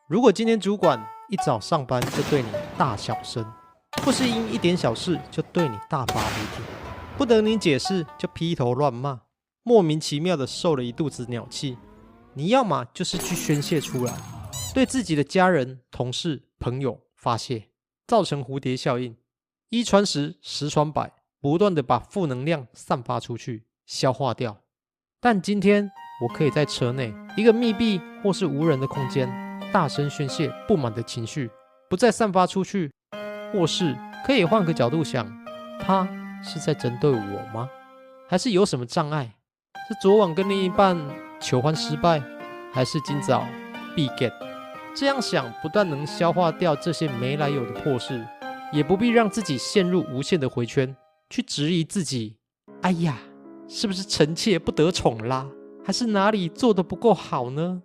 如果今天主管一早上班就对你大小声，或是因一点小事就对你大发雷霆，不等你解释就劈头乱骂，莫名其妙的受了一肚子鸟气，你要么就是去宣泄出来，对自己的家人、同事、朋友发泄，造成蝴蝶效应，一传十，十传百，不断的把负能量散发出去，消化掉。但今天我可以在车内一个密闭或是无人的空间，大声宣泄不满的情绪，不再散发出去。或是可以换个角度想，他是在针对我吗？还是有什么障碍？是昨晚跟另一半求欢失败，还是今早必 get？ 这样想，不但能消化掉这些没来由的破事，也不必让自己陷入无限的回圈，去质疑自己。哎呀，是不是臣妾不得宠啦？还是哪里做得不够好呢？